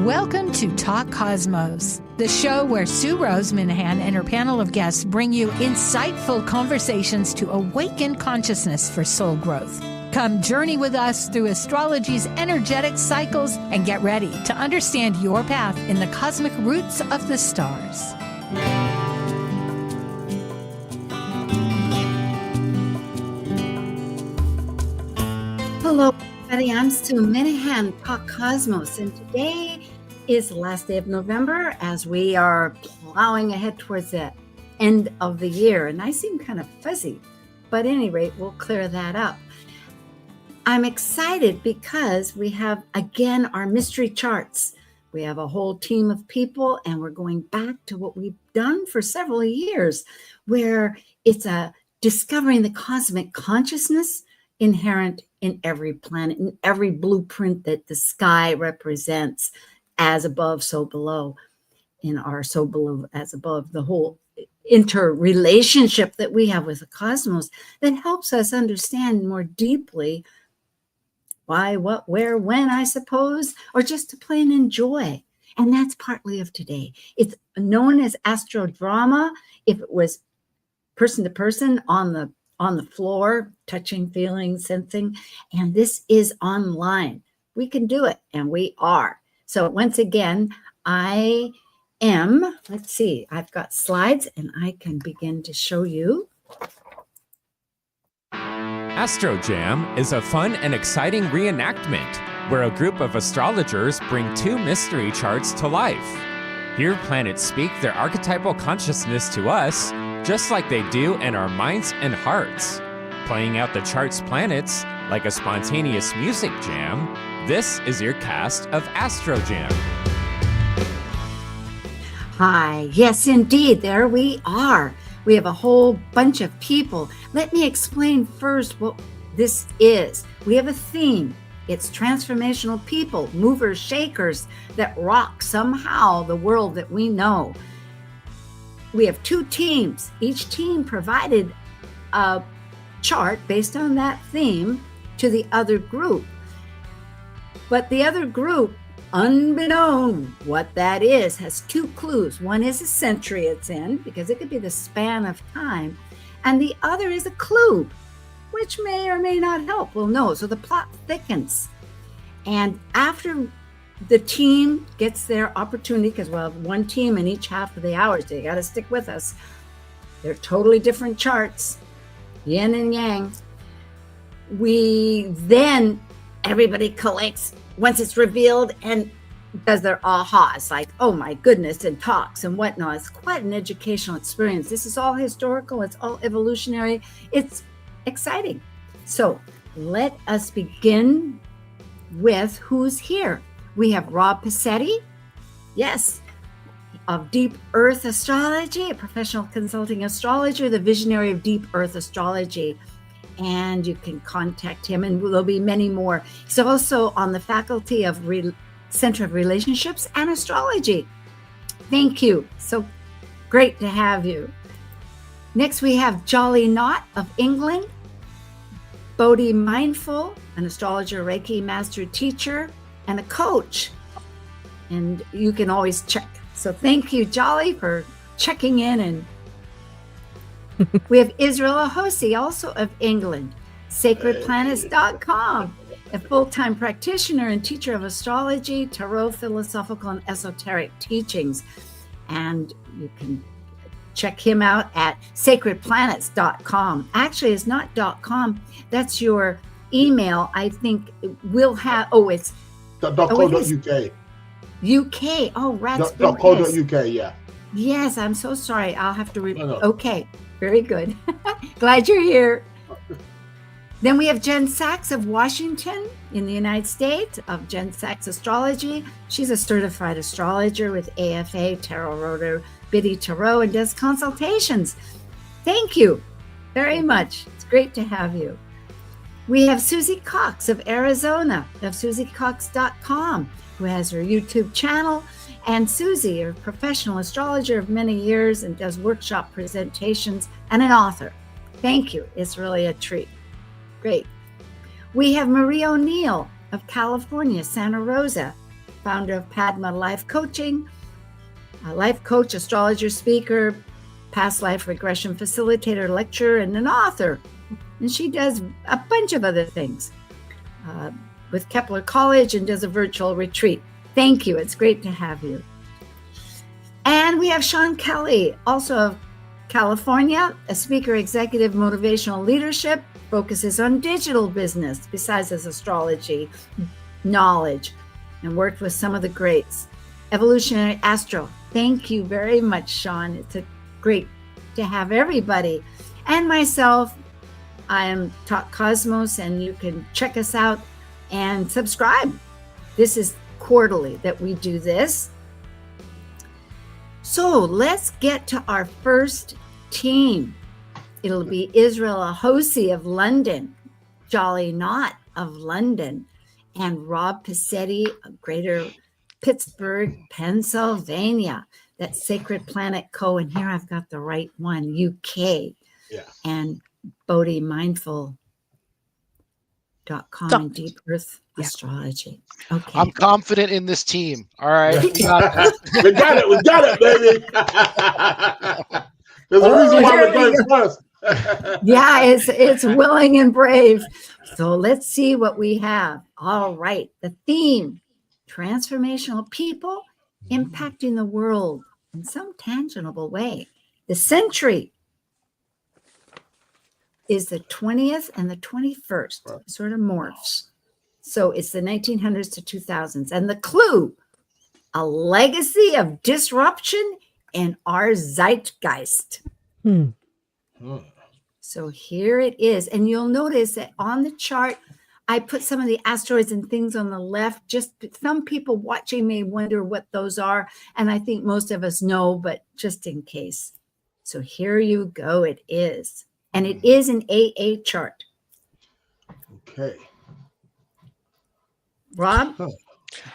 Welcome to Talk Cosmos, the show where Sue Rose Minahan and her panel of guests bring you insightful conversations to awaken consciousness for soul growth. Come journey with us through astrology's energetic cycles and get ready to understand your path in the cosmic roots of the stars. Hello, everybody. I'm Sue Minahan, Talk Cosmos, and today is the last day of November as we are plowing ahead towards the end of the year. And I seem kind of fuzzy, but at any rate, we'll clear that up. I'm excited because we have, again, our mystery charts. We have a whole team of people, and we're going back to what we've done for several years, where it's discovering the cosmic consciousness inherent in every planet, in every blueprint that the sky represents, as above, so below, in our so below, as above, the whole interrelationship that we have with the cosmos that helps us understand more deeply why, what, where, when, I suppose, or just to plain enjoy. And that's partly of today. It's known as Astro drama. If it was person to person on the floor, touching, feeling, sensing, and this is online. We can do it, and we are. So once again, I am, let's see, I've got slides, and I can begin to show you. Astro Jam is a fun and exciting reenactment where a group of astrologers bring two mystery charts to life. Here, planets speak their archetypal consciousness to us, just like they do in our minds and hearts. Playing out the chart's planets like a spontaneous music jam, this is your cast of Astro Jam. Hi, yes, indeed, there we are. We have a whole bunch of people. Let me explain first what this is. We have a theme. It's transformational people, movers, shakers that rock somehow the world that we know. We have two teams. Each team provided a chart based on that theme to the other group. But the other group, unbeknown what that is, has two clues. One is a century it's in, because it could be the span of time. And the other is a clue, which may or may not help. We'll know. So the plot thickens. And after the team gets their opportunity, because we'll have one team in each half of the hours, so you got to stick with us. They're totally different charts, yin and yang. Everybody collects once it's revealed and does their ahas, like, oh my goodness, and talks and whatnot. It's quite an educational experience. This is all historical. It's all evolutionary. It's exciting. So let us begin with who's here. We have Rob Passetti, yes, of Deep Earth Astrology, a professional consulting astrologer, the visionary of Deep Earth Astrology. And you can contact him, and there'll be many more. He's also on the faculty of Center of Relationships and Astrology. Thank you. So great to have you. Next, we have Jolly Knott of England, Bodhi Mindful, an astrologer, Reiki master teacher, and a coach. And you can always check. So thank you, Jolly, for checking in. And we have Israel Ahosi, also of England, sacredplanets.com, a full-time practitioner and teacher of astrology, tarot, philosophical, and esoteric teachings. And you can check him out at sacredplanets.com. Actually, it's not .com. That's your email. I think we'll have, it's .co.uk. UK. Oh, rats. .co.uk, yeah. Yes, I'm so sorry. I'll have to Okay, very good. Glad you're here. Then we have Jen Sachs of Washington in the United States, of Jen Sachs Astrology. She's a certified astrologer with AFA, Tarot Rotor, Biddy Tarot, and does consultations. Thank you very much. It's great to have you. We have Susie Cox of Arizona, of SusieCox.com, who has her YouTube channel. And Susie, a professional astrologer of many years and does workshop presentations, and an author. Thank you. It's really a treat. Great. We have Marie O'Neill of California, Santa Rosa, founder of Padma Life Coaching, a life coach, astrologer, speaker, past life regression facilitator, lecturer, and an author. And she does a bunch of other things with Kepler College and does a virtual retreat. Thank you. It's great to have you. And we have Sean Kelly, also of California, a speaker, executive, motivational leadership, focuses on digital business besides his astrology knowledge, and worked with some of the greats. Evolutionary Astro. Thank you very much, Sean. It's great to have everybody. And myself, I am Talk Cosmos, and you can check us out and subscribe. This is quarterly that we do this. So let's get to our first team. It'll be Israel Ahosi of London, Jolly Knott of London, and Rob Passetti of Greater Pittsburgh, Pennsylvania. That's Sacred Planet Co. And here I've got the right one, UK. Yeah. And Bodhi Mindful.com and Deep Earth Astrology. Okay. I'm confident in this team. All right. We got it, baby. There's a reason why we're going first. Yeah, it's willing and brave. So let's see what we have. All right. The theme, transformational people impacting the world in some tangible way. The century is the 20th and the 21st. Right. Sort of morphs. So it's the 1900s to 2000s. And the clue, a legacy of disruption in our zeitgeist. So here it is. And you'll notice that on the chart, I put some of the asteroids and things on the left. Just some people watching may wonder what those are. And I think most of us know, but just in case. So here you go. It is. And it is an AA chart. Okay. Rob,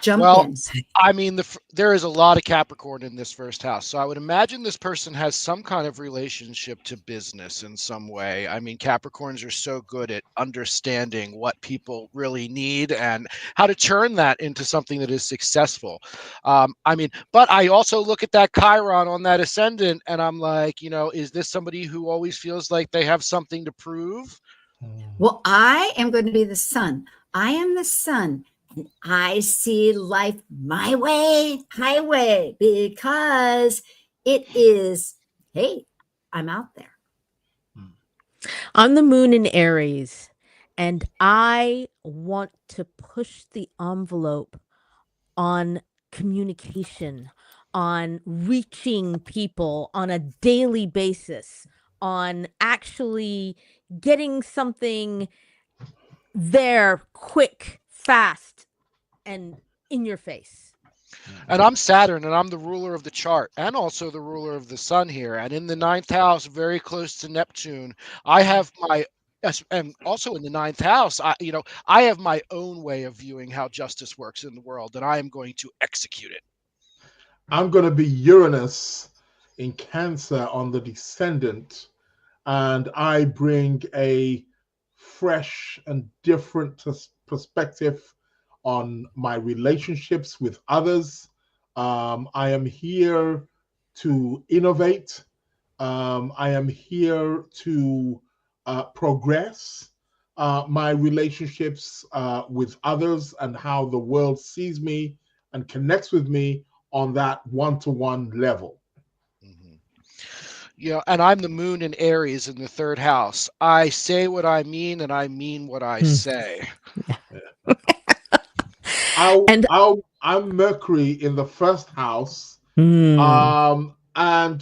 jump in. I mean, there is a lot of Capricorn in this first house. So I would imagine this person has some kind of relationship to business in some way. I mean, Capricorns are so good at understanding what people really need and how to turn that into something that is successful. But I also look at that Chiron on that ascendant and I'm like, is this somebody who always feels like they have something to prove? Well, I am going to be the sun. I am the sun. And I see life my way, highway, because it is, hey, I'm out there. I'm the moon in Aries, and I want to push the envelope on communication, on reaching people on a daily basis, on actually getting something there quick, fast, and in your face. And I'm Saturn, and I'm the ruler of the chart and also the ruler of the sun here. And in the 9th house, very close to Neptune, I have and also in the 9th house, I have my own way of viewing how justice works in the world, and I am going to execute it. I'm going to be Uranus in Cancer on the descendant, and I bring a fresh and different perspective on my relationships with others. I am here to innovate. I am here to progress my relationships with others and how the world sees me and connects with me on that one-to-one level. And I'm the moon in Aries in the 3rd house. I say what I mean, and I mean what I say. I'm Mercury in the 1st house, and I'm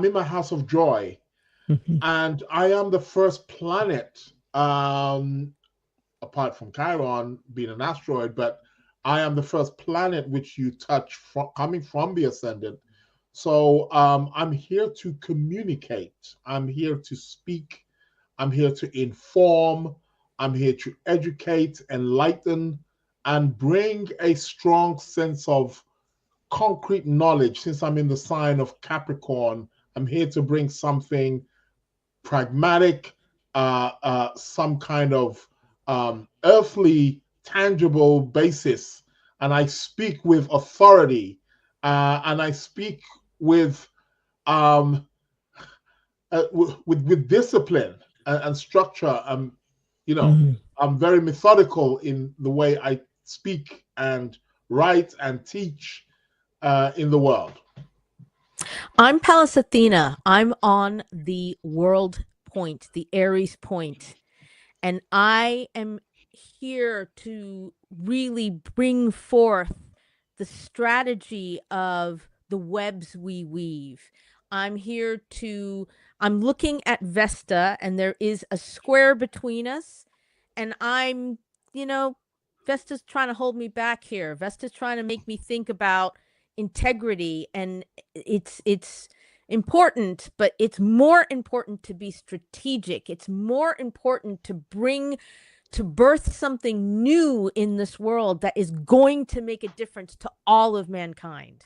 in my house of joy, and I am the first planet, apart from Chiron being an asteroid, but I am the first planet which you touch coming from the ascendant. So I'm here to communicate. I'm here to speak. I'm here to inform. I'm here to educate, enlighten, and bring a strong sense of concrete knowledge. Since I'm in the sign of Capricorn, I'm here to bring something pragmatic, some kind of earthly, tangible basis and I speak with authority, and I speak with um, with discipline and structure. You know, Mhm. I'm very methodical in the way I speak and write and teach in the world. I'm Pallas Athena. I'm on the world point, the Aries point, and I am here to really bring forth the strategy of the webs we weave. I'm here to, I'm looking at Vesta, and there is a square between us, and I'm, you know, Vesta's trying to hold me back here. Vesta's trying to make me think about integrity, and it's important, but it's more important to be strategic. It's more important to bring, to birth something new in this world that is going to make a difference to all of mankind.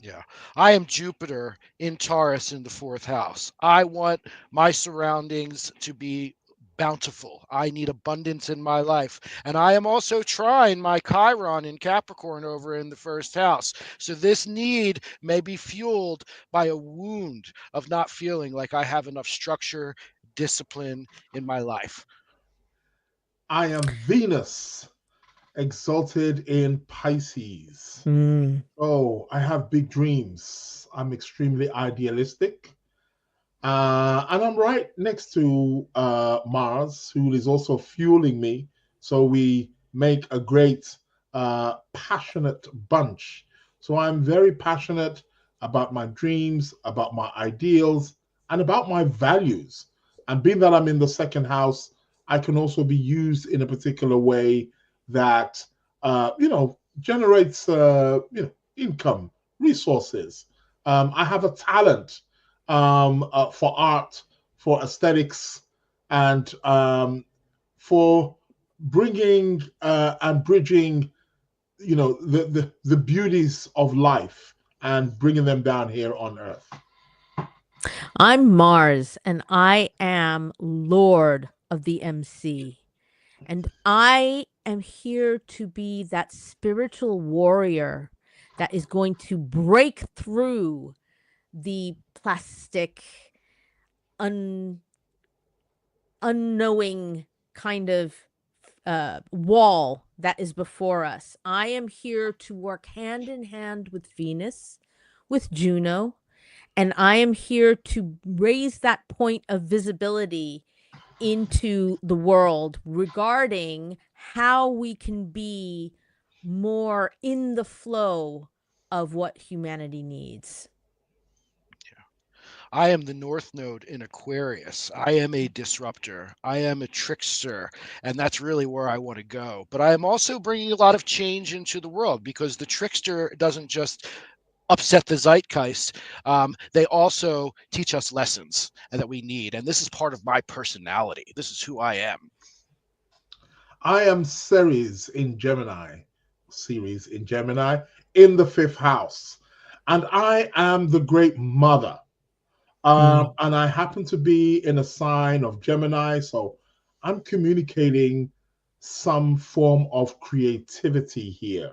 Yeah. I am Jupiter in Taurus in the fourth house. I want my surroundings to be bountiful. I need abundance in my life. And I am also trying my Chiron in Capricorn over in the first house. So this need may be fueled by a wound of not feeling like I have enough structure, discipline in my life. I am Venus, exalted in Pisces. Mm. Oh, I have big dreams. I'm extremely idealistic. And I'm right next to Mars, who is also fueling me. So we make a great, passionate bunch. So I'm very passionate about my dreams, about my ideals, and about my values. And being that I'm in the second house, I can also be used in a particular way that, generates, income, resources. I have a talent for art, for aesthetics, and for bringing and bridging, the beauties of life and bringing them down here on Earth. I'm Mars, and I am Lord of the MC. And I am here to be that spiritual warrior that is going to break through the plastic, un- unknowing kind of wall that is before us. I am here to work hand in hand with Venus, with Juno, and I am here to raise that point of visibility into the world regarding how we can be more in the flow of what humanity needs. I am the North Node in Aquarius. I am a disruptor. I am a trickster. And that's really where I want to go. But I am also bringing a lot of change into the world because the trickster doesn't just upset the zeitgeist. They also teach us lessons that we need. And this is part of my personality. This is who I am. I am Ceres in Gemini, in the fifth house. And I am the great mother. And I happen to be in a sign of Gemini, so I'm communicating some form of creativity here.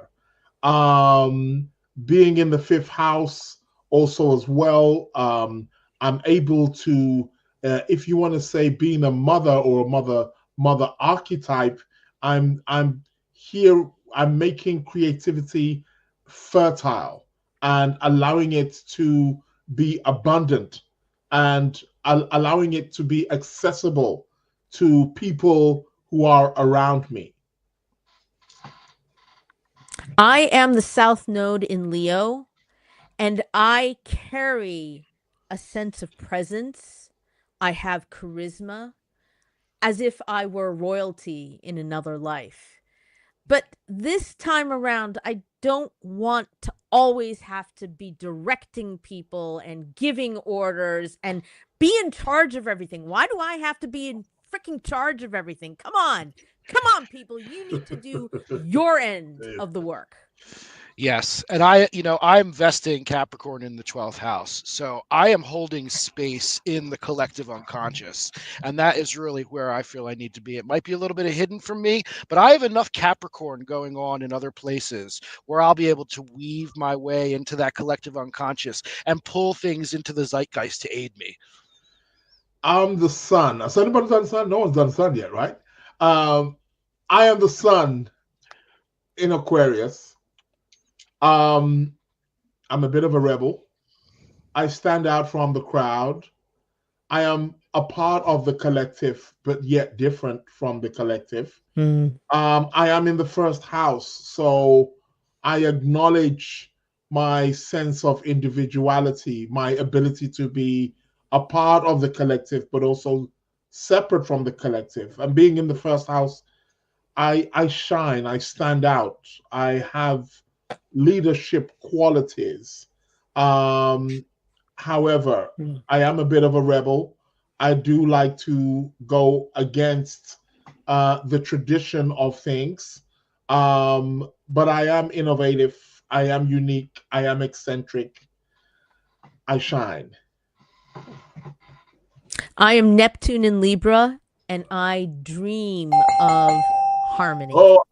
Um, Being in the fifth house, also as well, I'm able to, if you want to say, being a mother or a mother archetype, I'm here. I'm making creativity fertile and allowing it to be abundant and allowing it to be accessible to people who are around me. I am the South Node in Leo, and I carry a sense of presence. I have charisma as if I were royalty in another life. But this time around, I don't want to always have to be directing people and giving orders and be in charge of everything. Why do I have to be in freaking charge of everything? Come on. Come on, people. You need to do your end of the work. Yes. And I'm vesting Capricorn in the 12th house. So I am holding space in the collective unconscious. And that is really where I feel I need to be. It might be a little bit hidden from me, but I have enough Capricorn going on in other places where I'll be able to weave my way into that collective unconscious and pull things into the zeitgeist to aid me. I'm the sun. Has anybody done sun? No one's done sun yet, right? I am the sun in Aquarius. I'm a bit of a rebel. I stand out from the crowd. I am a part of the collective, but yet different from the collective. I am in the first house, so I acknowledge my sense of individuality, my ability to be a part of the collective, but also separate from the collective. And being in the first house, I shine, I stand out, I have leadership qualities. However, I am a bit of a rebel. I do like to go against the tradition of things. But I am innovative. I am unique. I am eccentric. I shine. I am Neptune in Libra, and I dream of harmony. Oh.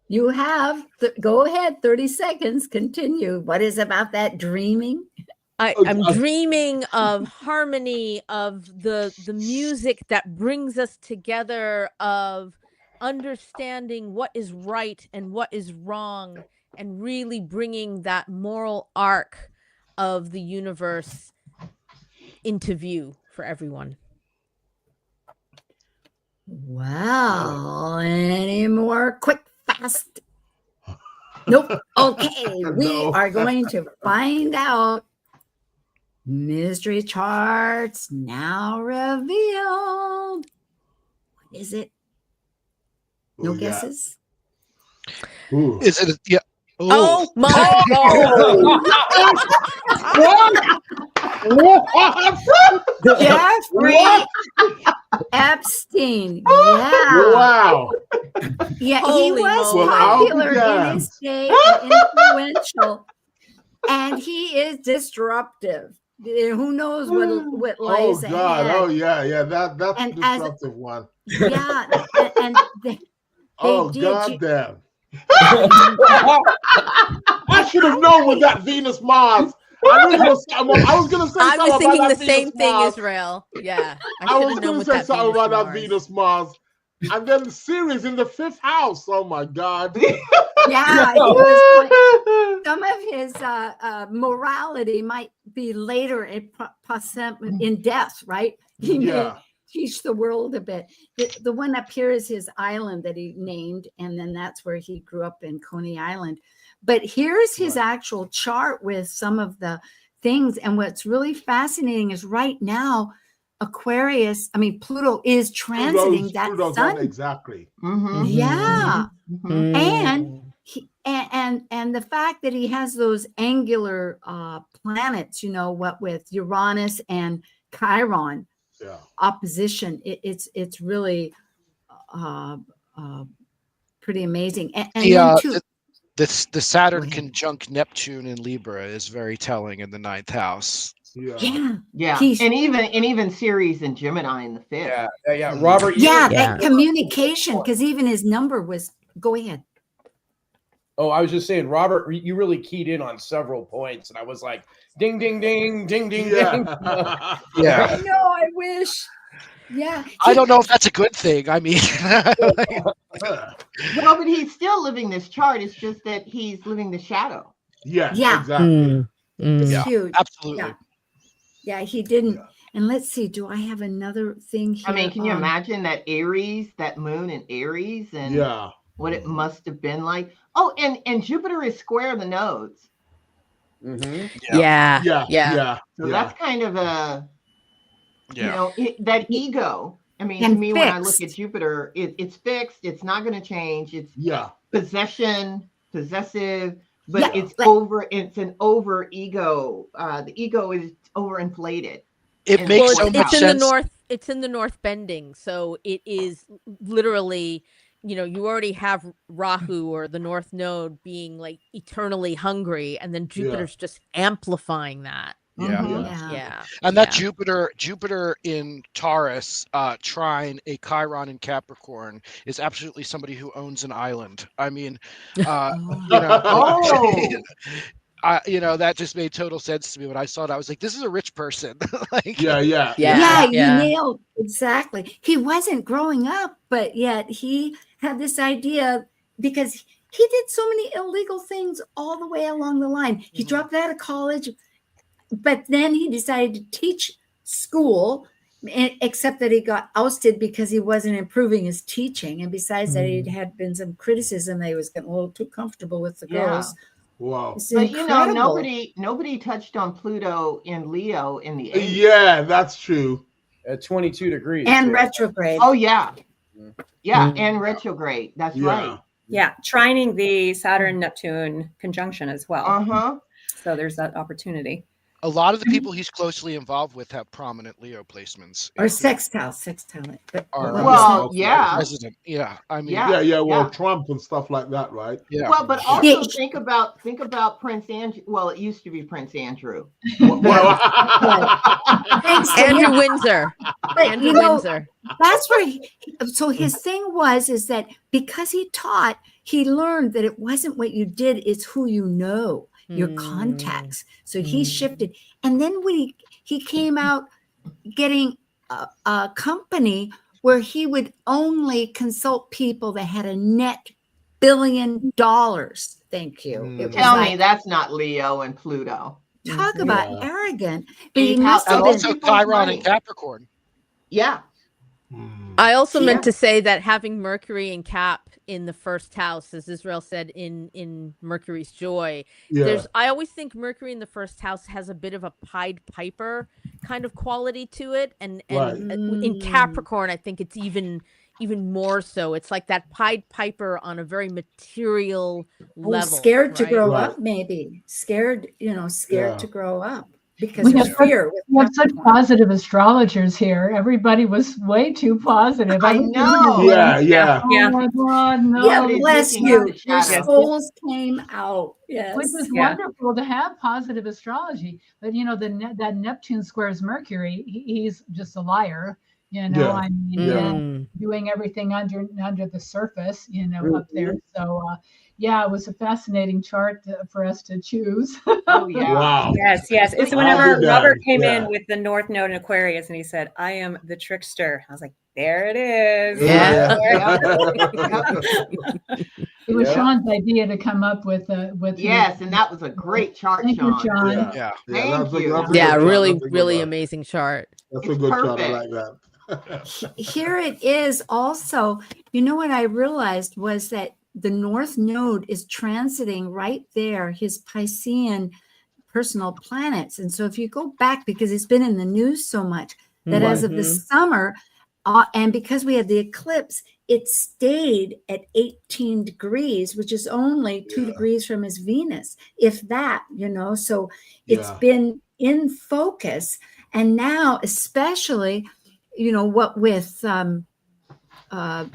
You have, go ahead, 30 seconds, continue. What is about that dreaming? I'm dreaming of harmony, of the music that brings us together, of understanding what is right and what is wrong, and really bringing that moral arc of the universe into view for everyone. Wow. Any more quick, fast? Nope. Okay. We are going to find out. Mystery charts now revealed. What is it? No guesses? Ooh. Is it? Yeah. Oh my God. Jeffrey Epstein. Yeah. Wow. Yeah, Holy he was moly. popular in his day and influential. And he is disruptive. Who knows what lies God. ahead? Oh yeah. That's And a disruptive one. Yeah, and they Oh did. God damn. I should have known with that Venus Mars. I was going to say I something was thinking about the that same Venus thing, Mars. Israel. Yeah. I was going to say something about that Venus Mars. And then the series in the 5th house. Oh my God. Yeah, he was some of his morality might be later in death, right? He may teach the world a bit. The one up here is his island that he named, and then that's where he grew up in Coney Island. But here's his actual chart with some of the things. And what's really fascinating is right now, Pluto is transiting Pluto's sun. Exactly. Mm-hmm. Yeah. Mm-hmm. And the fact that he has those angular planets, what with Uranus and Chiron opposition, it's really pretty amazing. And then too, the Saturn conjunct Neptune in Libra is very telling in the 9th house. Yeah. And even Ceres and Gemini in the 5th. Yeah. Robert. That communication, because even his number was. Go ahead. Oh, I was just saying, Robert, you really keyed in on several points, and I was like, ding, ding, ding, ding, ding, ding. I know. I wish. Yeah. I don't know if that's a good thing. I mean, well, but he's still living this chart. It's just that he's living the shadow. Yeah. Exactly. It's huge. Absolutely. Yeah, he didn't. And let's see, do I have another thing here? I mean, can you imagine that that moon in Aries, and what it must have been like? Oh, and Jupiter is square the nodes. Mm-hmm. Yeah. So that's kind of a, that ego. I mean, to me, when I look at Jupiter, it's fixed. It's not going to change. It's possessive, but it's an over ego. The ego is overinflated. It makes so much sense. It's in the north bending, so it is literally you already have Rahu or the North Node being like eternally hungry, and then Jupiter's just amplifying that. Yeah. Yeah. And that Jupiter in Taurus, trine a Chiron in Capricorn, is absolutely somebody who owns an island. I mean, that just made total sense to me when I saw it. I was like, this is a rich person. Like, you nailed exactly. He wasn't growing up, but yet he had this idea because he did so many illegal things all the way along the line. He dropped out of college, but then he decided to teach school, except that he got ousted because he wasn't improving his teaching. And besides that, he had been some criticism that he was getting a little too comfortable with the girls. Wow. It's But incredible. nobody touched on Pluto in Leo in the 8th. Yeah, that's true. At 22 degrees. And retrograde. Oh, yeah. Yeah, and retrograde. That's right. Yeah, trining the Saturn-Neptune conjunction as well. Uh-huh. So there's that opportunity. A lot of the people he's closely involved with have prominent Leo placements. Or sextile. Well, yeah. President. Yeah. I mean, well, Trump and stuff like that, right? Yeah. Well, but also think about Prince Andrew. Well, it used to be Prince Andrew. Andrew Windsor. Andrew Windsor. That's where so his thing is that because he taught, he learned that it wasn't what you did, it's who you know, your contacts. So he shifted. And then when he came out getting a company where he would only consult people that had a net $1 billion. Thank you. Tell me that's not Leo and Pluto. Talk about arrogant. But and also Chiron and Capricorn. Yeah. I also meant to say that having Mercury and Cap in the first house, as Israel said in Mercury's Joy, I always think Mercury in the first house has a bit of a Pied Piper kind of quality to it, and in Capricorn, I think it's even more so. It's like that Pied Piper on a very material level. Scared to grow up, maybe scared to grow up. Because of fear. We have such positive astrologers here. Everybody was way too positive. I know. Yeah. Oh my God, no. Yeah, bless you. Your souls came out. Yes. Which is wonderful to have positive astrology. But that Neptune squares Mercury, he's just a liar. I mean, doing everything under the surface, up there. So it was a fascinating chart for us to choose. Oh yeah. Wow. Yes. It's whenever Robert came in with the North Node in Aquarius and he said, "I am the trickster." I was like, there it is. Yeah. It was Sean's idea to come up with yes, and that was a great chart, Thank Sean. you, John. Yeah. Thank you. Really amazing chart. That's a good chart. I like that. Here it is also. What I realized was that the North Node is transiting right there, his Piscean personal planets. And so if you go back, because it's been in the news so much, that as of the summer, and because we had the eclipse, it stayed at 18 degrees, which is only 2 degrees from his Venus, if that, so it's been in focus. And now, especially, what with the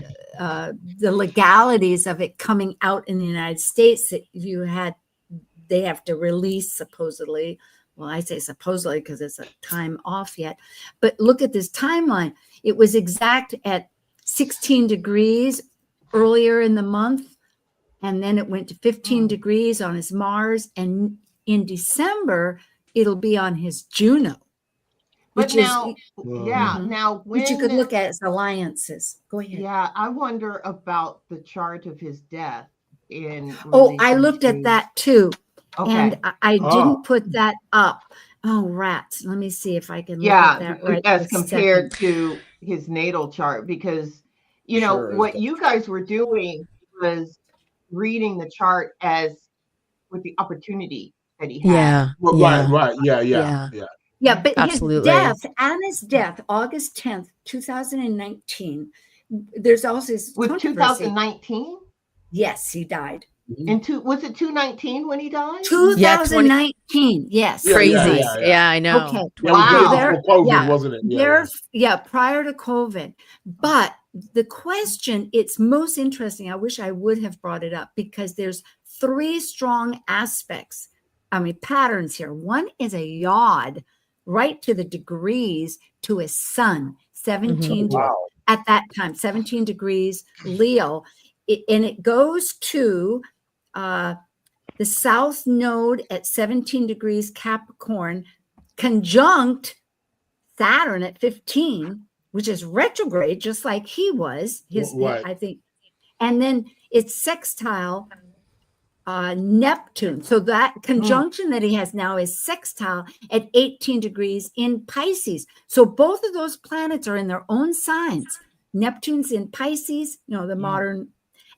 legalities of it coming out in the United States, that they have to release supposedly. Well, I say supposedly because it's a time off yet. But look at this timeline. It was exact at 16 degrees earlier in the month. And then it went to 15 degrees on his Mars. And in December, it'll be on his Juno. But now, now which you could look at as alliances. Go ahead. Yeah, I wonder about the chart of his death. I looked at that too. Okay. And I didn't put that up. Oh, rats. Let me see if I can look at that right as compared to his natal chart, because, what you guys were doing was reading the chart as with the opportunity that he had. Yeah. Right. Yeah. Yeah, but Anna's death, August 10th, 2019. There's also this with 2019. Yes, he died. Was it 219 when he died? 2019. Yes. Crazy. Yeah, I know. Okay. Wow. Before COVID, wasn't it? Prior to COVID. But the question, it's most interesting. I wish I would have brought it up because there's 3 strong aspects. Patterns here. One is a yod right to the degrees to his sun, 17 at that time, 17 degrees Leo. And it goes to the south node at 17 degrees Capricorn, conjunct Saturn at 15, which is retrograde, just like he was. I think. And then it's sextile Neptune. So that conjunction that he has now is sextile at 18 degrees in Pisces. So both of those planets are in their own signs. Neptune's in Pisces, the modern,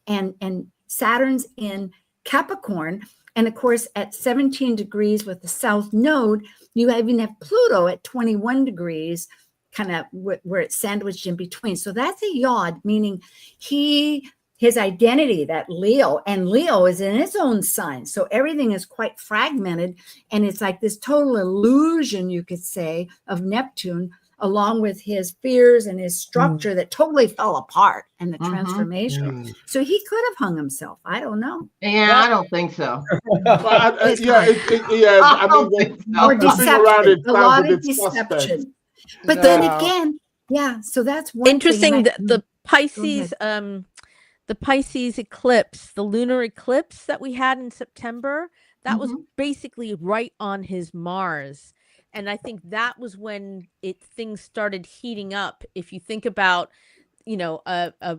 and Saturn's in Capricorn. And of course, at 17 degrees with the south node, you even have Pluto at 21 degrees, kind of where it's sandwiched in between. So that's a yod, meaning his identity, that Leo, and Leo is in its own sign. So everything is quite fragmented. And it's like this total illusion, you could say, of Neptune, along with his fears and his structure that totally fell apart and the transformation. So he could have hung himself. I don't know. Yeah, I don't think so. More deception, a lot of deception. But then again, so that's one interesting. The Pisces, the Pisces eclipse, the lunar eclipse that we had in September, that was basically right on his Mars. And I think that was when things started heating up. If you think about, a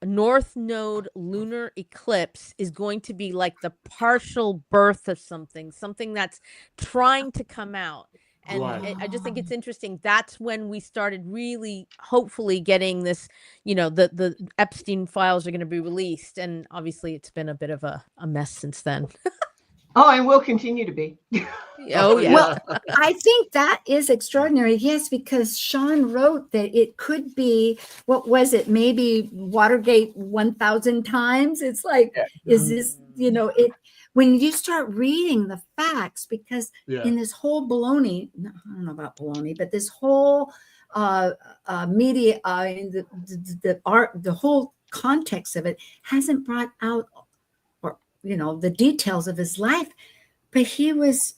North Node lunar eclipse is going to be like the partial birth of something that's trying to come out. And I just think it's interesting. That's when we started really, hopefully, getting this, the Epstein files are going to be released. And obviously, it's been a bit of a mess since then. Oh, and will continue to be. Oh, yeah. Well, I think that is extraordinary. Yes, because Sean wrote that it could be, what was it? Maybe Watergate 1,000 times. It's like, is this, when you start reading the facts, because in this whole baloney, I don't know about baloney, but this whole media, the art, the whole context of it hasn't brought out, the details of his life, but he was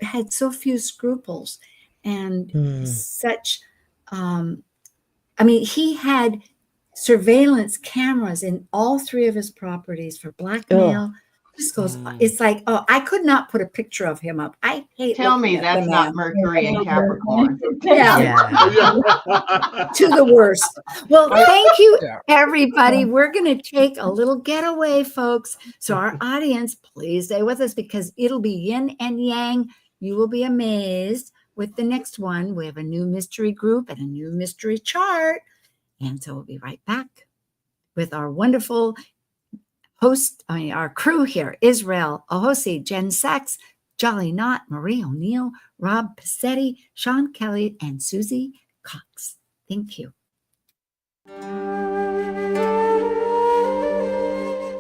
had so few scruples and such, he had surveillance cameras in all 3 of his properties for blackmail. This goes, it's like, I could not put a picture of him up. I hate. Tell me that's not Mercury and Capricorn. To the worst. Well, thank you, everybody. We're going to take a little getaway, folks. So our audience, please stay with us because it'll be yin and yang. You will be amazed with the next one. We have a new mystery group and a new mystery chart. And so we'll be right back with our wonderful our crew here: Israel Ahosi, Jen Sachs, Jolly Knott, Marie O'Neill, Rob Passetti, Sean Kelly, and Susie Cox. Thank you.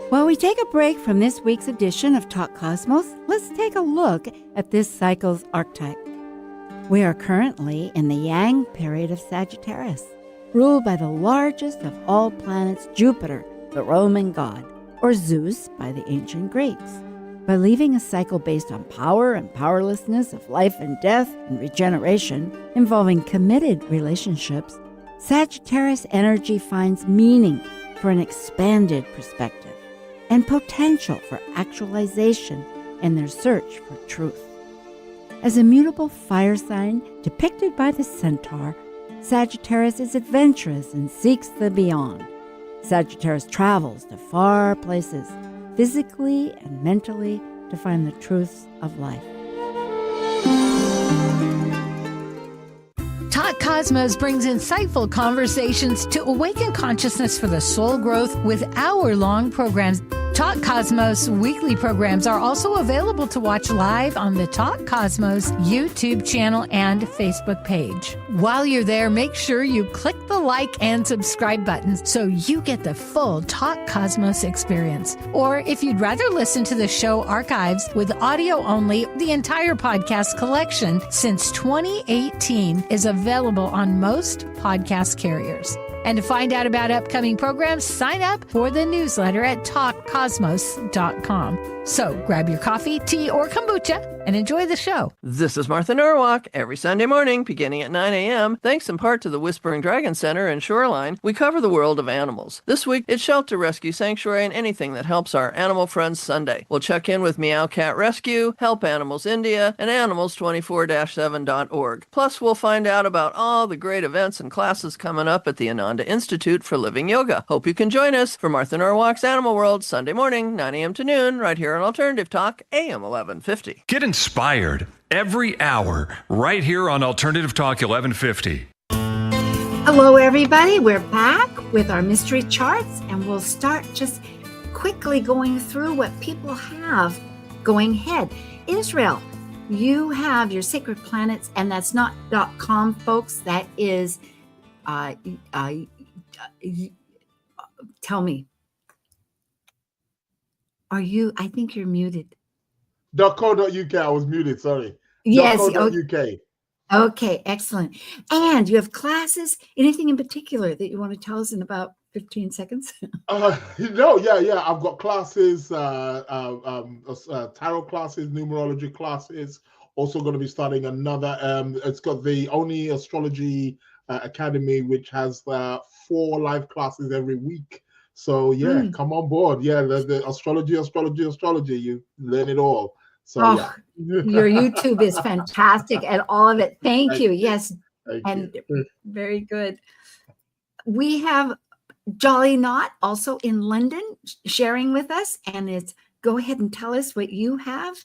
While we take a break from this week's edition of Talk Cosmos, let's take a look at this cycle's archetype. We are currently in the Yang period of Sagittarius, ruled by the largest of all planets, Jupiter, the Roman god, or Zeus by the ancient Greeks. By leaving a cycle based on power and powerlessness of life and death and regeneration, involving committed relationships, Sagittarius energy finds meaning for an expanded perspective and potential for actualization in their search for truth. As a mutable fire sign depicted by the centaur, Sagittarius is adventurous and seeks the beyond. Sagittarius travels to far places, physically and mentally, to find the truths of life. Talk Cosmos brings insightful conversations to awaken consciousness for the soul growth with hour-long programs Talk Cosmos weekly programs are also available to watch live on the Talk Cosmos YouTube channel and Facebook page. While you're there, make sure you click the like and subscribe buttons so you get the full Talk Cosmos experience. Or if you'd rather listen to the show archives with audio only, the entire podcast collection since 2018 is available on most podcast carriers. And to find out about upcoming programs, sign up for the newsletter at talkcosmos.com. So grab your coffee, tea, or kombucha and enjoy the show. This is Martha Norwalk. Every Sunday morning, beginning at 9 a.m., thanks in part to the Whispering Dragon Center in Shoreline, we cover the world of animals. This week, it's Shelter Rescue Sanctuary and anything that helps our animal friends Sunday. We'll check in with Meow Cat Rescue, Help Animals India, and Animals24-7.org. Plus, we'll find out about all the great events and classes coming up at the Ananda Institute for Living Yoga. Hope you can join us for Martha Norwalk's Animal World, Sunday morning, 9 a.m. to noon, right here on Alternative Talk, AM 1150. Get inspired every hour right here on Alternative Talk 1150. Hello, everybody. We're back with our mystery charts, and we'll start just quickly going through what people have going ahead. Israel, you have your sacred planets, and that's not .com, folks. That is, tell me. Are you, I think you're muted. .co.uk, I was muted, sorry. Yes. .co.uk. Okay, excellent. And you have classes, anything in particular that you want to tell us in about 15 seconds? I've got classes, tarot classes, numerology classes. Also going to be starting another, it's got the only astrology academy, which has 4 live classes every week. So come on board. Yeah, the astrology, you learn it all. So your YouTube is fantastic and all of it. Thank you. Yes. Thank you. Very good. We have Jolly Knot also in London sharing with us, and it's go ahead and tell us what you have.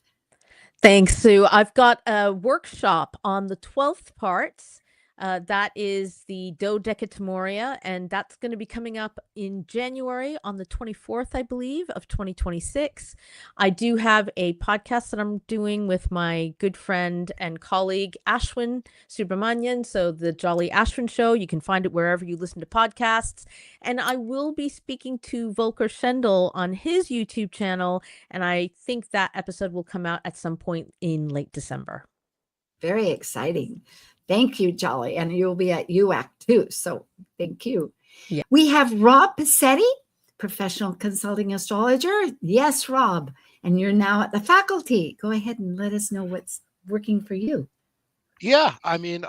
Thanks, Sue. I've got a workshop on the 12th parts. That is the Dodecatemoria, and that's going to be coming up in January on the 24th, I believe, of 2026. I do have a podcast that I'm doing with my good friend and colleague, Ashwin Subramanian. So the Jolly Ashwin Show, you can find it wherever you listen to podcasts. And I will be speaking to Volker Schendel on his YouTube channel, and I think that episode will come out at some point in late December. Very exciting. Thank you, Jolly. And you'll be at UAC too. So thank you. Yeah. We have Rob Passetti, professional consulting astrologer. Yes, Rob. And you're now at the faculty. Go ahead and let us know what's working for you. Yeah, I mean,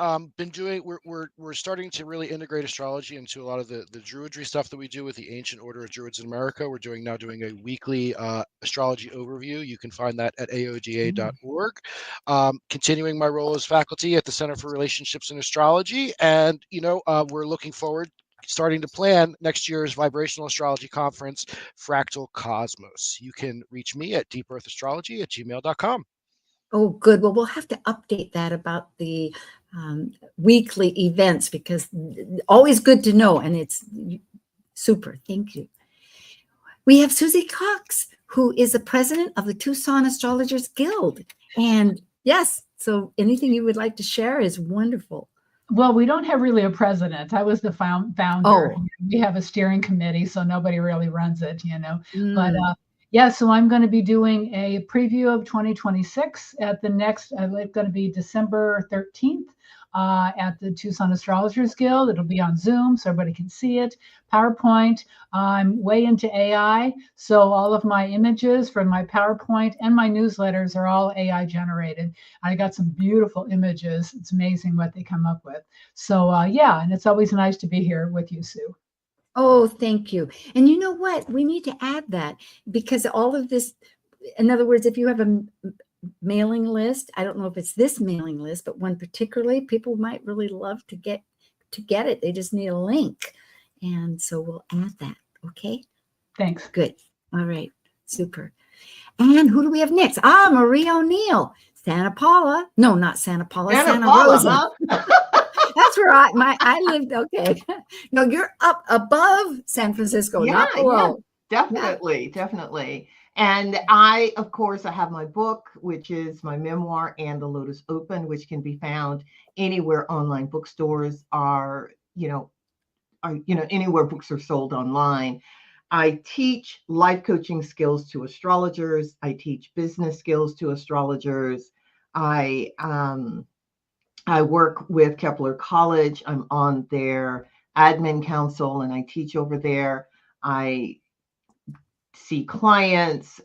we're starting to really integrate astrology into a lot of the Druidry stuff that we do with the Ancient Order of Druids in America. We're now doing a weekly astrology overview. You can find that at aoga.org. Continuing my role as faculty at the Center for Relationships and Astrology, and we're looking forward starting to plan next year's vibrational astrology conference, Fractal Cosmos. You can reach me at deepearthastrology@gmail.com. Oh, good. Well, we'll have to update that about the weekly events, because always good to know. And it's super. Thank you. We have Susie Cox, who is the president of the Tucson Astrologers Guild. And yes, so anything you would like to share is wonderful. Well, we don't have really a president. I was the founder. Oh. We have a steering committee, so nobody really runs it, But yeah, so I'm going to be doing a preview of 2026 at the next, it's going to be December 13th at the Tucson Astrologers Guild. It'll be on Zoom so everybody can see it. PowerPoint. I'm way into AI. So all of my images from my PowerPoint and my newsletters are all AI generated. I got some beautiful images. It's amazing what they come up with. So yeah, and it's always nice to be here with you, Sue. Oh, thank you. And you know what? We need to add that, because all of this, in other words, if you have a mailing list, I don't know if it's this mailing list, but one particularly, people might really love to get it. They just need a link. And so we'll add that. Okay. Thanks. Good. All right. Super. And who do we have next? Marie O'Neill, Santa Paula. No, not Santa Paula. Santa Rosa. Huh? That's where I lived. Okay. No, you're up above San Francisco, not below. Definitely, definitely. And I, of course, I have my book, which is my memoir, And the Lotus Open, which can be found anywhere online bookstores are, anywhere books are sold online. I teach life coaching skills to astrologers. I teach business skills to astrologers. I work with Kepler College. I'm on their admin council and I teach over there. I see clients,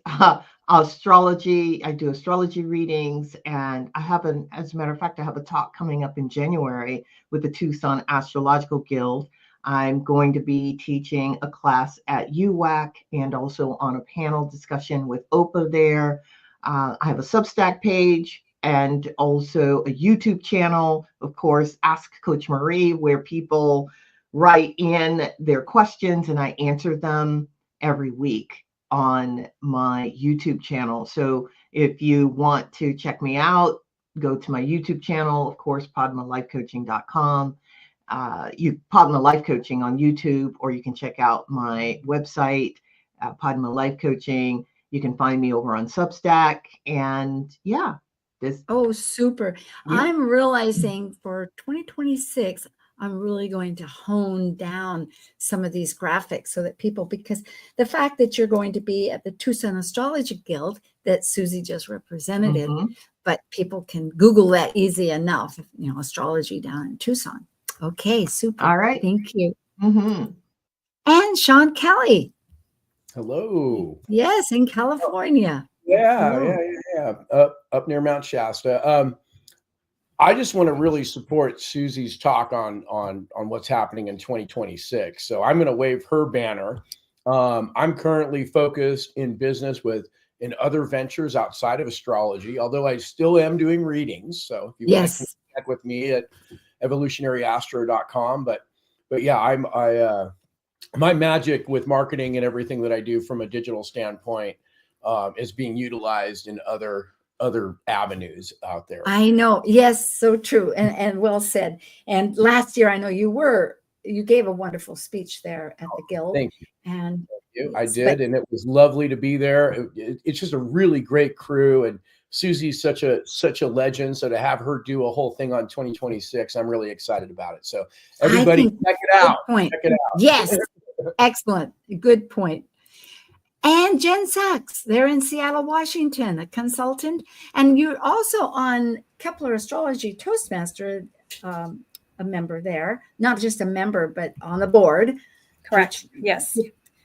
astrology. I do astrology readings, and as a matter of fact, I have a talk coming up in January with the Tucson Astrological Guild. I'm going to be teaching a class at UWAC and also on a panel discussion with OPA there. I have a Substack page and also a YouTube channel, of course, Ask Coach Marie, where people write in their questions and I answer them every week on my YouTube channel. So if you want to check me out, go to my YouTube channel, of course, padmalifecoaching.com. Padma Life Coaching on YouTube, or you can check out my website, Padma Life Coaching. You can find me over on Substack. And yeah, Oh, super. Yeah. I'm realizing for 2026, I'm really going to hone down some of these graphics so that people, because the fact that you're going to be at the Tucson Astrology Guild that Susie just represented, but people can Google that easy enough, astrology down in Tucson. Okay, super. All right. Thank you. And Sean Kelly. Hello. Yes, in California. Yeah. Up near Mount Shasta. I just want to really support Susie's talk on what's happening in 2026. So I'm going to wave her banner. I'm currently focused in business in other ventures outside of astrology, although I still am doing readings. So if you want to connect with me at evolutionaryastro.com. But yeah, my magic with marketing and everything that I do from a digital standpoint is being utilized in other avenues out there. I know. Yes, so true. And well said. And last year, I know you gave a wonderful speech there at the Guild. Thank you. And I did. And it was lovely to be there. It's just a really great crew. And Susie's such a legend. So to have her do a whole thing on 2026, I'm really excited about it. So everybody check it out. Point. Check it out. Yes. Excellent. Good point. And Jen Sachs, they're in Seattle, Washington, a consultant. And you're also on Kepler Astrology Toastmaster, a member there, not just a member, but on the board. Correct. Yes.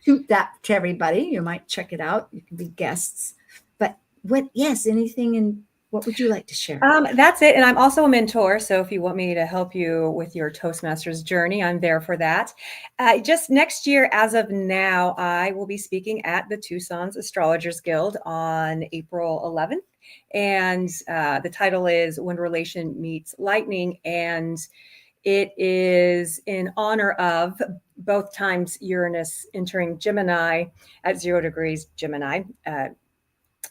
Shoot that to everybody. You might check it out. You can be guests. But anything in what would you like to share? That's it. And I'm also a mentor. So if you want me to help you with your Toastmasters journey, I'm there for that. Just next year, as of now, I will be speaking at the Tucson's Astrologers Guild on April 11th. And the title is When Relation Meets Lightning. And it is in honor of both times Uranus entering Gemini at 0 degrees Gemini.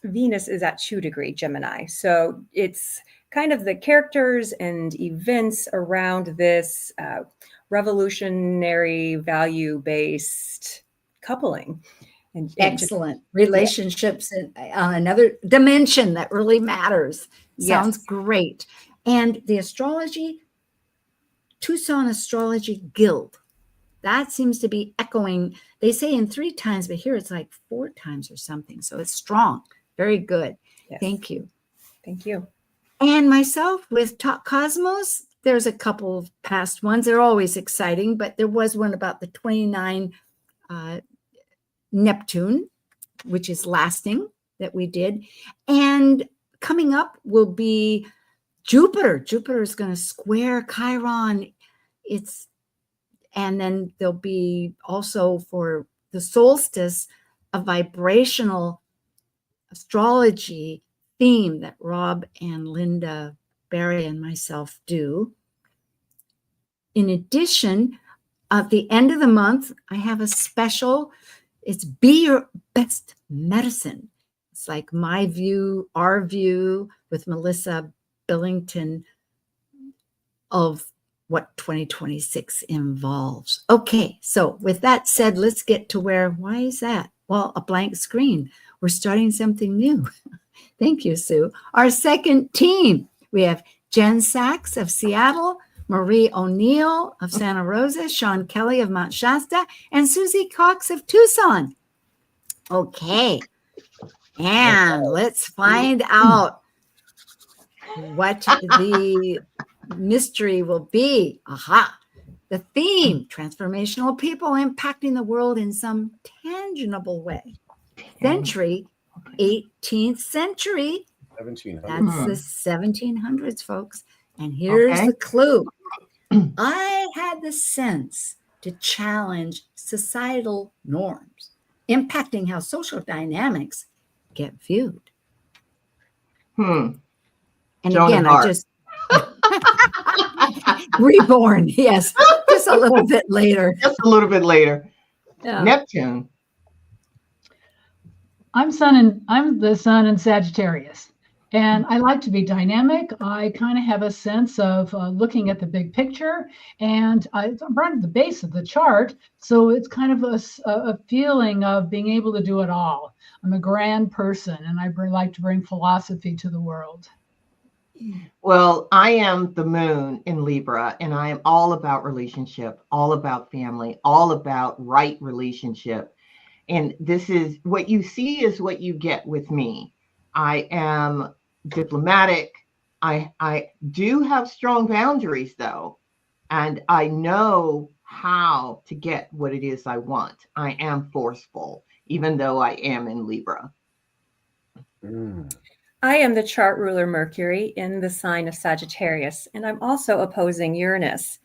Venus is at 2 degree Gemini. So it's kind of the characters and events around this revolutionary value-based coupling. And excellent relationships on another dimension that really matters. Sounds great. And the Tucson Astrology Guild, that seems to be echoing. They say in 3 times, but here it's like 4 times or something. So it's strong. Very good. Yes. Thank you. Thank you. And myself with Talk Cosmos, there's a couple of past ones. They're always exciting, but there was one about the 29 Neptune, which is lasting, that we did. And coming up will be Jupiter. Jupiter is going to square Chiron. And then there'll be also for the solstice a vibrational astrology theme that Rob and Linda Barry and myself do. In addition, at the end of the month, I have a special. It's Be Your Best Medicine. It's like my view, our view with Melissa Billington of what 2026 involves. Okay, so with that said, let's get to why is that? Well, a blank screen. We're starting something new. Thank you, Sue. Our second team, we have Jen Sachs of Seattle, Marie O'Neill of Santa Rosa, Sean Kelly of Mount Shasta, and Susie Cox of Tucson. Okay, and let's find out what the mystery will be. Aha! The theme, transformational people impacting the world in some tangible way. Century, 18th century. 1700s. That's the 1700s, folks. And here's the clue. I had the sense to challenge societal norms, impacting how social dynamics get viewed. And Joan again, of I Arc. just reborn, yes, just a little bit later. Just a little bit later. Yeah. Neptune. I'm the sun in Sagittarius, and I like to be dynamic. I kind of have a sense of looking at the big picture, and I'm right at the base of the chart, so it's kind of a feeling of being able to do it all. I'm a grand person, and I like to bring philosophy to the world. Well, I am the moon in Libra, and I am all about relationship, all about family, all about right relationship. And this is what you see is what you get with me. I am diplomatic. I do have strong boundaries, though, and I know how to get what it is I want. I am forceful, even though I am in Libra. I am the chart ruler Mercury in the sign of Sagittarius, and I'm also opposing Uranus.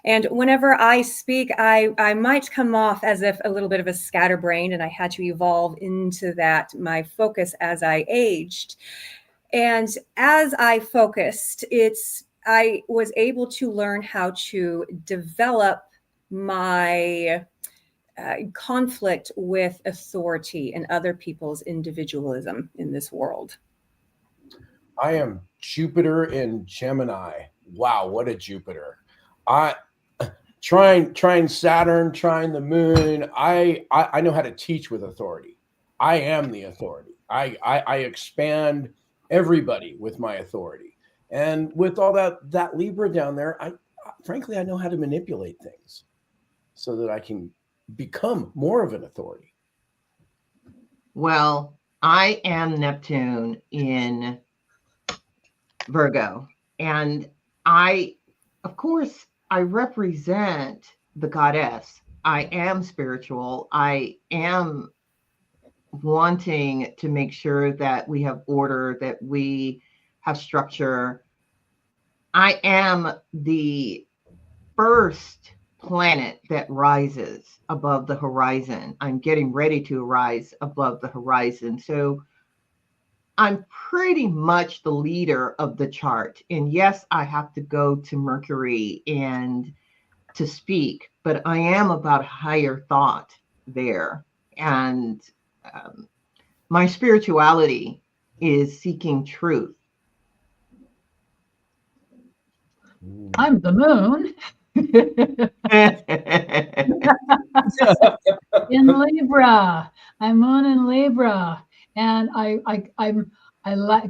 And whenever I speak, I might come off as if a little bit of a scatterbrain, and I had to evolve into that, my focus as I aged. And as I focused, I was able to learn how to develop my conflict with authority and other people's individualism in this world. I am Jupiter in Gemini. Wow, what a Jupiter. I trying Saturn, trying the moon. I know how to teach with authority. I am the authority. I expand everybody with my authority. And with all that Libra down there, frankly, I know how to manipulate things so that I can become more of an authority. Well, I am Neptune in Virgo, and of course, I represent the goddess. I am spiritual. I am wanting to make sure that we have order, that we have structure. I am the first planet that rises above the horizon. I'm getting ready to rise above the horizon. So I'm pretty much the leader of the chart. And yes, I have to go to Mercury and to speak, but I am about higher thought there. And my spirituality is seeking truth. I'm the moon in Libra. I'm moon in Libra, and I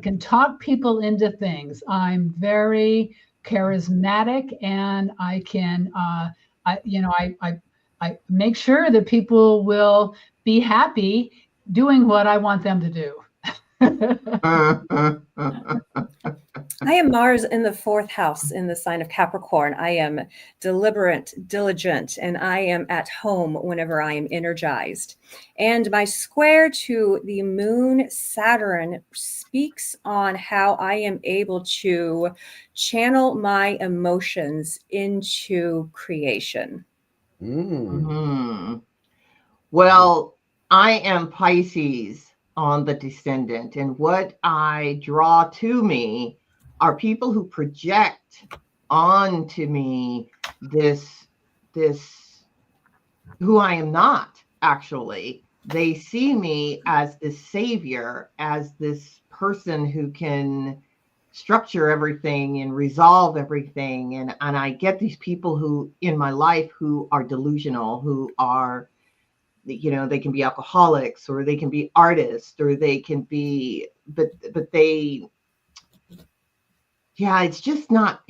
can talk people into things. I'm very charismatic, and I can I make sure that people will be happy doing what I want them to do. I am Mars in the fourth house in the sign of Capricorn. I am deliberate, diligent, and I am at home whenever I am energized. And my square to the moon Saturn speaks on how I am able to channel my emotions into creation. Well, I am Pisces on the descendant, and what I draw to me are people who project onto me this who I am not. Actually, they see me as this savior, as this person who can structure everything and resolve everything, and I get these people who in my life who are delusional, who are they can be alcoholics, or they can be artists, or they can be, but they, yeah, it's just not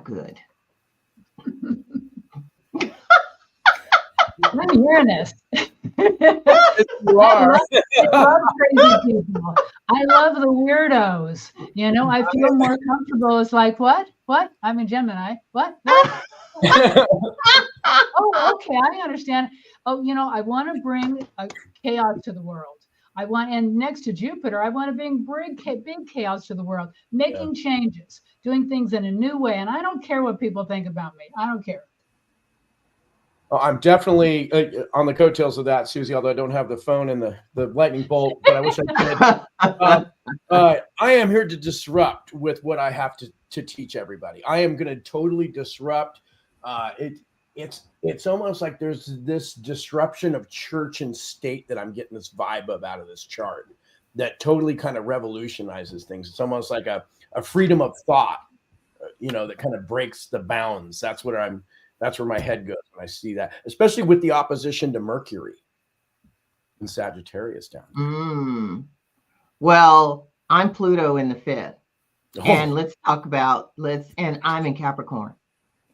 good. I'm Uranus. You are. I love crazy people. I love the weirdos. I feel more comfortable. It's like, what? I'm in Gemini. What? Oh, okay. I understand. Oh, I want to bring chaos to the world. And next to Jupiter, I want to bring big chaos to the world, making changes, doing things in a new way. And I don't care what people think about me. I don't care. I'm definitely on the coattails of that, Susie, although I don't have the phone and the lightning bolt, but I wish I could. I am here to disrupt with what I have to teach everybody. I am going to totally disrupt. It's almost like there's this disruption of church and state that I'm getting this vibe of out of this chart that totally kind of revolutionizes things. It's almost like a freedom of thought, that kind of breaks the bounds. That's where my head goes when I see that, especially with the opposition to Mercury in Sagittarius down. Well, I'm Pluto in the 5th. And let's talk about, and I'm in Capricorn.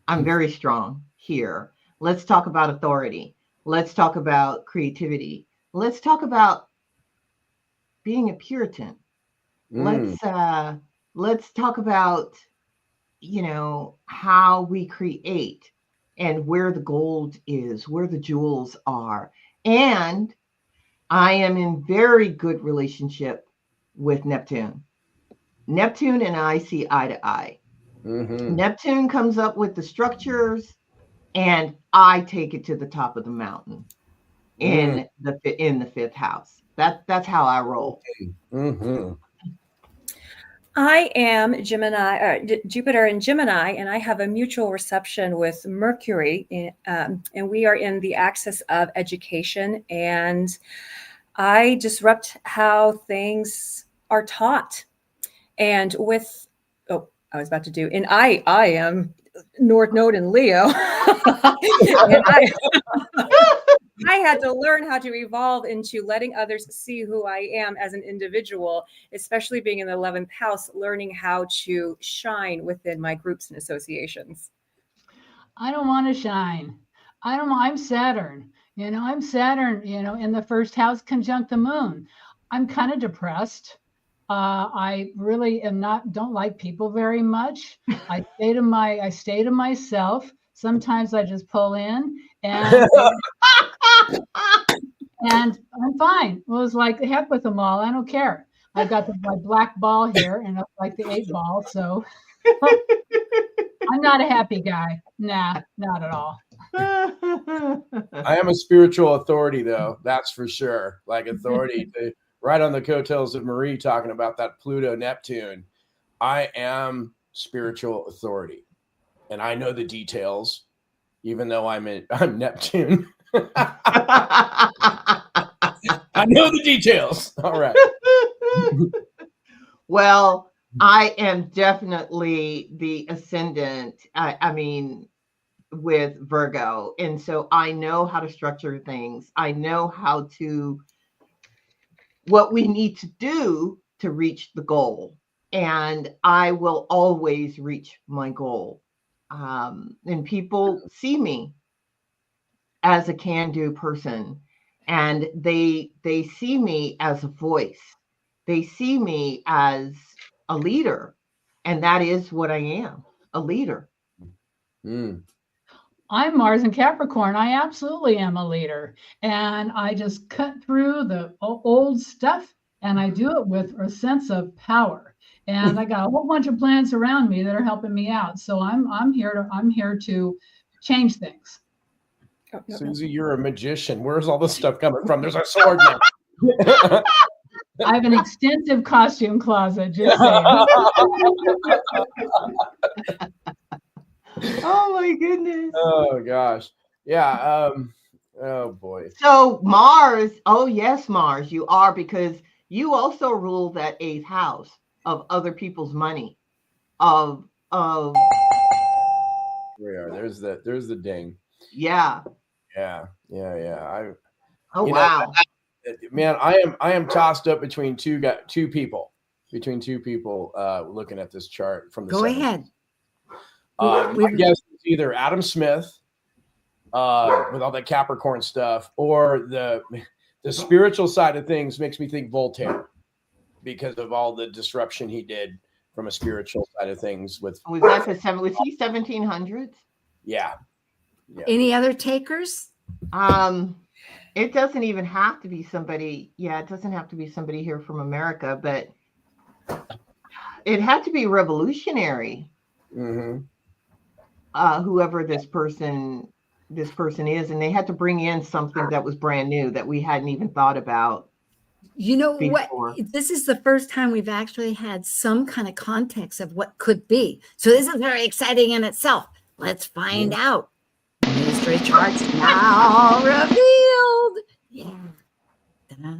I'm very strong here. Let's talk about authority. Let's talk about creativity. Let's talk about being a Puritan. Let's talk about, how we create and where the gold is, where the jewels are. And I am in very good relationship with Neptune. Neptune and I see eye to eye. Neptune comes up with the structures, and I take it to the top of the mountain in the 5th house. That's how I roll. I am Gemini, Jupiter in Gemini, and I have a mutual reception with Mercury, and we are in the axis of education, and I disrupt how things are taught. And I am North Node in Leo. And I had to learn how to evolve into letting others see who I am as an individual, especially being in the 11th house, learning how to shine within my groups and associations. I don't want to shine. I'm Saturn. I'm Saturn, in the 1st house conjunct the moon. I'm kind of depressed. I really don't like people very much. I stay to myself. Sometimes I just pull in and I'm fine. Well, it's like, heck with them all. I don't care. I've got my black ball here and it's like the 8 ball. So I'm not a happy guy. Nah, not at all. I am a spiritual authority, though. That's for sure. Like authority, right on the coattails of Marie talking about that Pluto Neptune. I am spiritual authority, and I know the details, even though I'm Neptune. I know the details. All right. Well, I am definitely the ascendant. With Virgo. And so I know how to structure things. I know what we need to do to reach the goal. And I will always reach my goal. And people see me as a can-do person. And they see me as a voice. They see me as a leader. And that is what I am, a leader. I'm Mars in Capricorn. I absolutely am a leader. And I just cut through the old stuff and I do it with a sense of power. And I got a whole bunch of planets around me that are helping me out. So I'm here to change things. Susie, you're a magician. Where's all this stuff coming from? There's a sword now. I have an extensive costume closet, just saying. Oh my goodness. Oh gosh. Yeah. Oh boy. So Mars, oh yes, Mars, you are, because you also rule that 8th house of other people's money. Of we are. There's the ding. Yeah. Yeah. Oh, you wow. know, man, I am tossed up between two people looking at this chart from the Go 70s. ahead. I guess it's either Adam Smith with all that Capricorn stuff, or the spiritual side of things makes me think Voltaire, because of all the disruption he did from a spiritual side of things. Was he 1700s? Yeah. Any other takers? It doesn't even have to be somebody. Yeah, it doesn't have to be somebody here from America, but it had to be revolutionary. Mm-hmm. Whoever this person is, and they had to bring in something that was brand new that we hadn't even thought about. You know what? This is the first time we've actually had some kind of context of what could be. So this is very exciting in itself. Let's find out. Mystery charts now revealed. Yeah. Ta-da.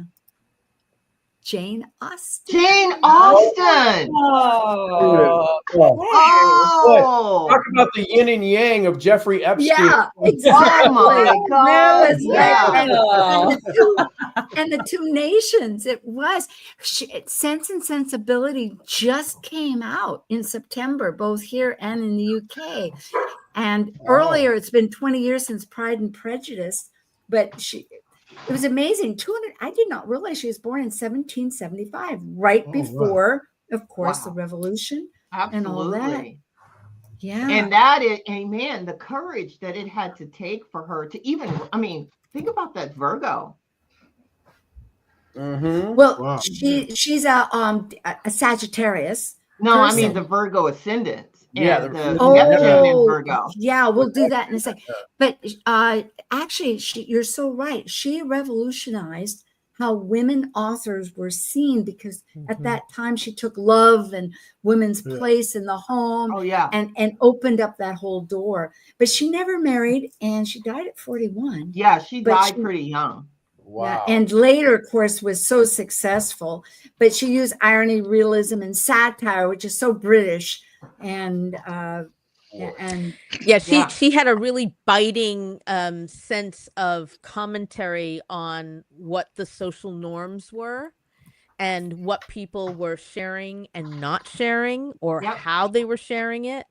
Jane Austen. Jane Austen. Talk about the yin and yang of Jeffrey Epstein. Yeah, exactly. Oh my God. And the two nations. It was Sense and Sensibility just came out in September, both here and in the UK. And earlier, it's been 20 years since Pride and Prejudice, but it was amazing. I did not realize she was born in 1775, before, of course, the Revolution. Absolutely. And all that. Yeah. And that is, amen, the courage that it had to take for her to even, think about that Virgo. Mm-hmm. Well, she's a Sagittarius. No, person. I mean the Virgo ascendant. Yeah, the Neptune in Virgo. Yeah, we'll do that in a second. But actually, you're so right. She revolutionized how women authors were seen, because at that time she took love and women's place in the home and opened up that whole door. But she never married, and she died at 41. Yeah, she died pretty young. Wow. Yeah, and later, of course, was so successful. But she used irony, realism, and satire, which is so British. And she had a really biting sense of commentary on what the social norms were and what people were sharing and not sharing, or how they were sharing it.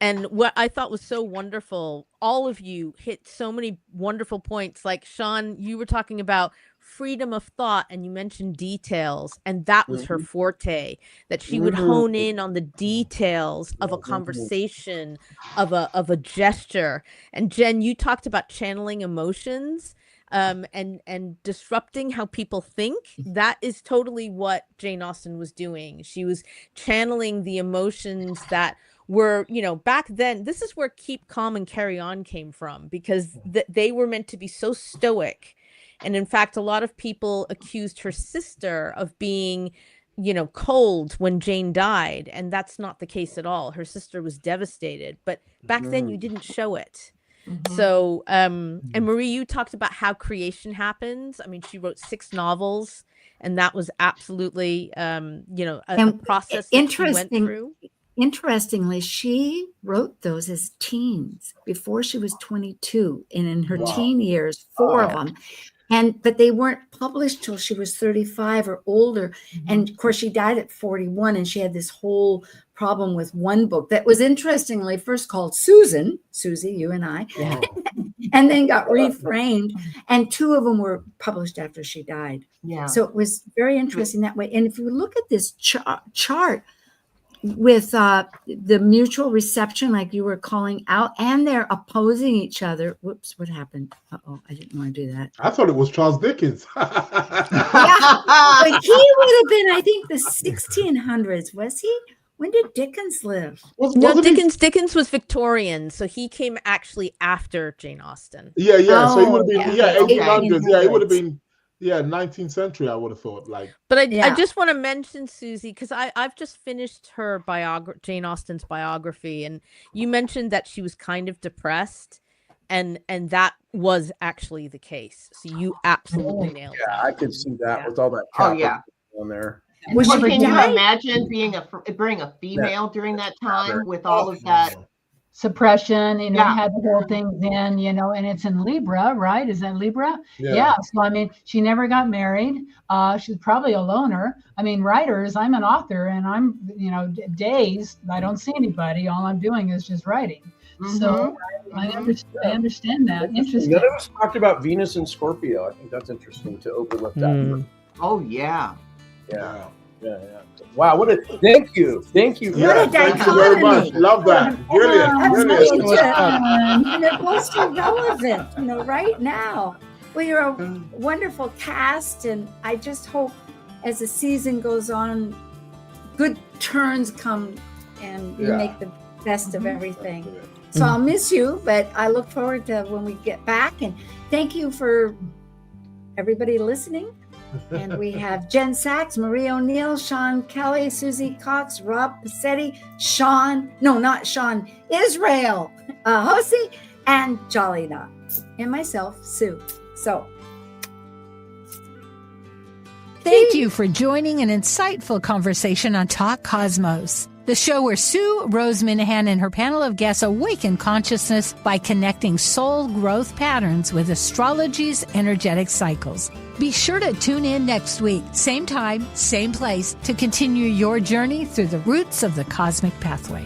And what I thought was so wonderful, all of you hit so many wonderful points. Like Sean, you were talking about freedom of thought, and you mentioned details, and that was her forte, that she would hone in on the details of a conversation, of a gesture. And Jen, you talked about channeling emotions and disrupting how people think. That is totally what Jane Austen was doing. She was channeling the emotions that were, back then. This is where Keep Calm and Carry On came from, because they were meant to be so stoic. And in fact, a lot of people accused her sister of being, cold when Jane died. And that's not the case at all. Her sister was devastated. But back then you didn't show it. So, and Marie, you talked about how creation happens. I mean, she wrote 6 novels, and that was absolutely, a process that she went through. Interestingly, she wrote those as teens, before she was 22, and in her teen years, 4 of them. But they weren't published till she was 35 or older. And of course, she died at 41, and she had this whole problem with one book that was interestingly first called Susie, you and I, and then got reframed. And 2 of them were published after she died. Yeah. So it was very interesting that way. And if you look at this chart, with the mutual reception, like you were calling out, and they're opposing each other. Whoops, what happened? Uh-oh, I didn't want to do that. I thought it was Charles Dickens. Yeah, but he would have been, I think, the 1600s. Was he? When did Dickens live? No, Dickens was Victorian, so he came actually after Jane Austen. Yeah. So he would have been 1800s. Yeah, he would have been 19th century, I would have thought. But I just want to mention, Susie, because I've just finished her Jane Austen's biography, and you mentioned that she was kind of depressed, and that was actually the case. So you absolutely nailed it. I could see that with all that on there. Well, can you imagine being a female during that time with all of that suppression, you know, Yeah. had the whole thing then, you know, and it's in Libra, right? Is that Libra? Yeah. So, I mean, she never got married. She's probably a loner. I mean, writers, I'm an author and I'm, you know, days, I don't see anybody. All I'm doing is just writing. So I understand that. Interesting. None of us talked about Venus and Scorpio. I think that's interesting to overlook that. Oh, yeah. Yeah. Wow, thank you. Yeah, thank you very much. Love that. Brilliant. And it was so relevant, you know, right now. Well, you're a wonderful cast, and I just hope as the season goes on, good turns come and you make the best of everything. So I'll miss you, but I look forward to when we get back. And thank you for everybody listening. And we have Jen Sachs, Marie O'Neill, Sean Kelly, Susie Cox, Rob Passetti, Israel, Hosi, and Jolina, and myself, Sue. So, thank you for joining an insightful conversation on Talk Cosmos, the show where Sue Rose Minahan and her panel of guests awaken consciousness by connecting soul growth patterns with astrology's energetic cycles. Be sure to tune in next week, same time, same place, to continue your journey through the roots of the cosmic pathway.